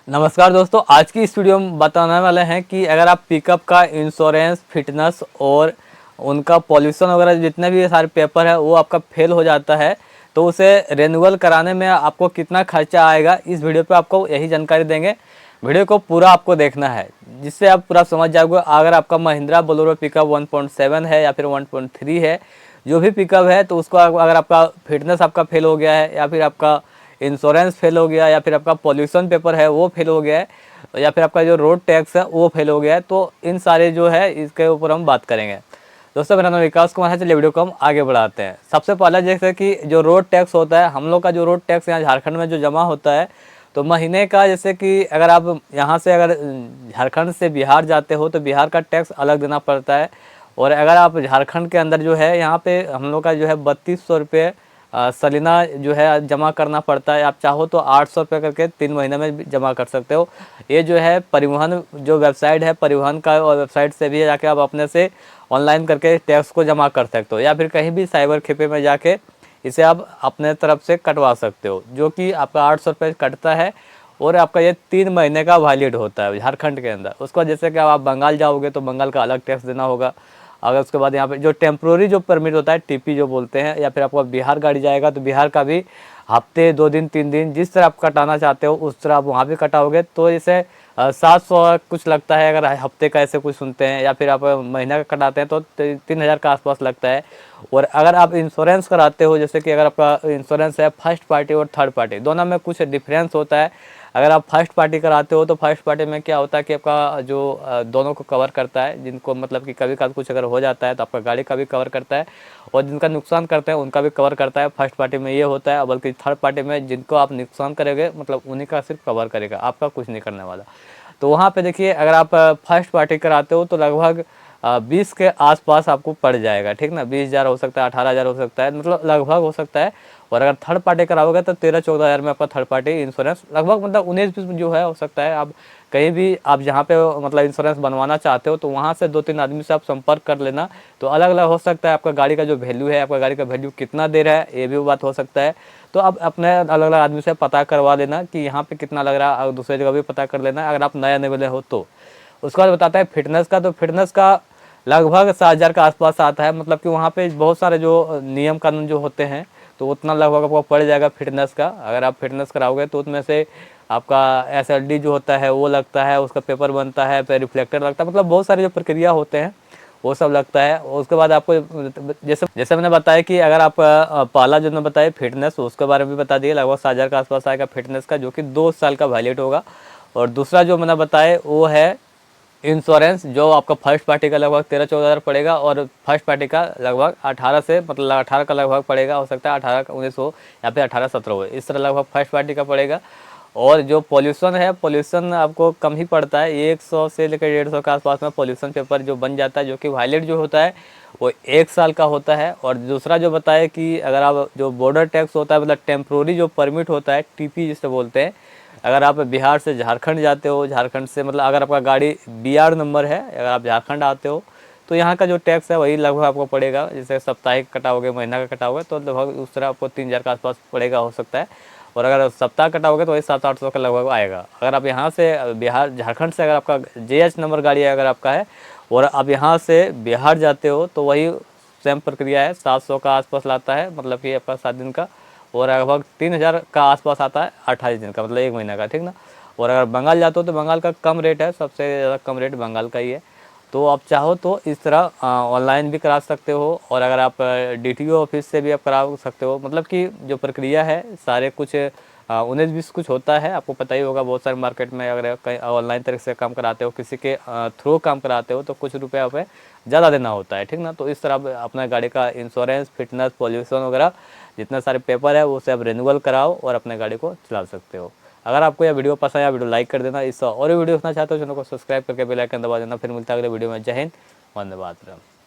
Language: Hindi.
नमस्कार दोस्तों, आज की इस वीडियो में बताने वाले हैं कि अगर आप पिकअप का इंश्योरेंस, फिटनेस और उनका पॉल्यूशन वगैरह जितने भी सारे पेपर है वो आपका फेल हो जाता है तो उसे रेन्यूअल कराने में आपको कितना खर्चा आएगा, इस वीडियो पे आपको यही जानकारी देंगे। वीडियो को पूरा आपको देखना है जिससे आप पूरा समझ जाओगे। अगर आपका महिंद्रा बोलेरो पिकअप 1.7 है या फिर 1.3 है, जो भी पिकअप है, तो उसको अगर आपका फिटनेस आपका फेल हो गया है या फिर आपका इंश्योरेंस फेल हो गया या फिर आपका पॉल्यूशन पेपर है वो फेल हो गया है या फिर आपका जो रोड टैक्स है वो फेल हो गया है, तो इन सारे जो है इसके ऊपर हम बात करेंगे। दोस्तों, मेरा नाम विकास कुमार है। चलिए वीडियो को हम आगे बढ़ाते हैं। सबसे पहला जैसे कि जो रोड टैक्स होता है, हम लोग का जो रोड टैक्स यहाँ झारखंड में जो जमा होता है, तो महीने का, जैसे कि अगर आप यहाँ से अगर झारखंड से बिहार जाते हो तो बिहार का टैक्स अलग देना पड़ता है। और अगर आप झारखंड के अंदर जो है, यहाँ पे हम लोग का जो है 3200 रुपये सालाना जो है जमा करना पड़ता है। आप चाहो तो 800 रुपये करके 3 महीने में जमा कर सकते हो। ये जो है परिवहन जो वेबसाइट है, परिवहन का और वेबसाइट से भी जाके आप अपने से ऑनलाइन करके टैक्स को जमा कर सकते हो, या फिर कहीं भी साइबर कैफे में जाके इसे आप अपने तरफ से कटवा सकते हो, जो कि आपका 800 रुपये कटता है। और आपका ये 3 महीने का वैलिड होता है झारखंड के अंदर। उसके बाद जैसे कि आप बंगाल जाओगे तो बंगाल का अलग टैक्स देना होगा। अगर उसके बाद यहाँ पे जो टेम्प्रोरी जो परमिट होता है, टीपी जो बोलते हैं, या फिर आपका बिहार गाड़ी जाएगा तो बिहार का भी हफ्ते 2 दिन 3 दिन जिस तरह आप कटाना चाहते हो उस तरह आप वहाँ भी कटाओगे, तो इसे 700 कुछ लगता है। अगर हफ्ते का ऐसे कुछ सुनते हैं या फिर आप महीना का कटाते हैं तो 3000 का आसपास लगता है। और अगर आप इंश्योरेंस कराते हो, जैसे कि अगर आपका इंश्योरेंस है फर्स्ट पार्टी और थर्ड पार्टी, दोनों में कुछ डिफरेंस होता है। अगर आप फर्स्ट पार्टी कराते हो तो फर्स्ट पार्टी में क्या होता है कि आपका जो दोनों को कवर करता है, जिनको मतलब कि कभी कभी कुछ अगर हो जाता है तो आपका गाड़ी का भी कवर करता है, और जिनका नुकसान करते हैं उनका भी कवर करता है। फर्स्ट पार्टी में ये होता है, बल्कि थर्ड पार्टी में जिनको आप नुकसान करेंगे मतलब उन्हीं का सिर्फ कवर करेगा, आपका कुछ नहीं करने वाला। तो वहाँ पे देखिए, अगर आप फर्स्ट पार्टी कराते हो तो लगभग 20 के आसपास आपको पड़ जाएगा, ठीक ना। 20,000 हो सकता है, 18,000 हो सकता है, मतलब लगभग हो सकता है। और अगर थर्ड पार्टी कराओगे तो 13-14 हज़ार में आपका थर्ड पार्टी इंश्योरेंस लगभग, मतलब 19-20 में जो है हो सकता है। आप कहीं भी आप जहाँ पे मतलब इंश्योरेंस बनवाना चाहते हो तो वहाँ से 2-3 आदमी से आप संपर्क कर लेना, तो अलग अलग हो सकता है। आपका गाड़ी का जो वैल्यू है, आपका गाड़ी का वैल्यू कितना दे रहा है, ये भी बात हो सकता है। तो आप अपने अलग अलग आदमी से पता करवा लेना कि यहाँ पे कितना लग रहा है, और दूसरी जगह भी पता कर लेना अगर आप नया निकले हो तो। उसके बाद बताता है फिटनेस का। तो फिटनेस का लगभग 7,000 के आसपास आता है, मतलब कि वहाँ पे बहुत सारे जो नियम कानून जो होते हैं, तो उतना लगभग आपको पड़ जाएगा फिटनेस का। अगर आप फिटनेस कराओगे तो उसमें से आपका SLD जो होता है वो लगता है, उसका पेपर बनता है, फिर रिफ्लेक्टर लगता है, मतलब बहुत सारी जो प्रक्रिया होते हैं वो सब लगता है। उसके बाद आपको जैसे जैसे मैंने बताया कि अगर आप पहला जो मैंने बताया फिटनेस, उसके बारे में भी बता दिए, लगभग 7,000 के आसपास आएगा फिटनेस का, जो कि 2 साल का वैलिड होगा। और दूसरा जो मैंने बताया वो है इंश्योरेंस, जो आपका फर्स्ट पार्टी का लगभग 13-14 हज़ार पड़ेगा, और फर्स्ट पार्टी का लगभग 18 से, मतलब 18 का लगभग पड़ेगा, हो सकता है 18 का 19 हो या फिर 18-17 हो, इस तरह लगभग फर्स्ट पार्टी का पड़ेगा। और जो पॉल्यूशन है, पॉल्यूशन आपको कम ही पड़ता है, 100 से लेकर 150 के आसपास में पॉल्यूशन पेपर जो बन जाता है, जो कि वैलिड जो होता है वो 1 साल का होता है। और दूसरा जो बताया कि अगर आप जो बॉर्डर टैक्स होता है, मतलब टेम्प्रोरी जो परमिट होता है, टीपी जिसे बोलते हैं, अगर आप बिहार से झारखंड जाते हो, झारखंड से मतलब अगर आपका गाड़ी BR नंबर है, अगर आप झारखंड आते हो तो यहाँ का जो टैक्स है वही लगभग आपको पड़ेगा। जैसे साप्ताहिक कटाओगे, महीना का कटाओगे तो लगभग उस तरह आपको 3,000 के आसपास पड़ेगा, हो सकता है। और अगर सप्ताह कटाओगे तो वही 700-800 का लगभग आएगा। अगर आप यहाँ से बिहार झारखंड से अगर आपका JH नंबर गाड़ी अगर आपका है और आप यहाँ से बिहार जाते हो तो वही सेम प्रक्रिया है, 700 का आसपास लाता है, मतलब कि आपका 7 दिन का। और लगभग 3,000 का आसपास आता है 28 दिन का, मतलब 1 महीना का, ठीक ना। और अगर बंगाल जाते हो तो बंगाल का कम रेट है, सबसे ज़्यादा कम रेट बंगाल का ही है। तो आप चाहो तो इस तरह ऑनलाइन भी करा सकते हो, और अगर आप DTO ऑफिस से भी आप करा सकते हो। मतलब कि जो प्रक्रिया है सारे कुछ 19-20 कुछ होता है, आपको पता ही होगा। बहुत सारे मार्केट में अगर कहीं ऑनलाइन तरीके से काम कराते हो, किसी के थ्रू काम कराते हो, तो कुछ रुपये आप ज़्यादा देना होता है, ठीक ना। तो इस तरह आप अपना गाड़ी का इंश्योरेंस, फिटनेस, पॉल्यूशन वगैरह जितने सारे पेपर है वो सब रिन्यूअल कराओ और अपने गाड़ी को चला सकते हो। अगर आपको यह वीडियो पसंद आया, वीडियो लाइक कर देना। इससे और भी वीडियो देखना चाहते हो चैनल को सब्सक्राइब करके बेल आइकन दबा देना। फिर मिलता है अगले वीडियो में। जय हिंद, वंदे मातरम।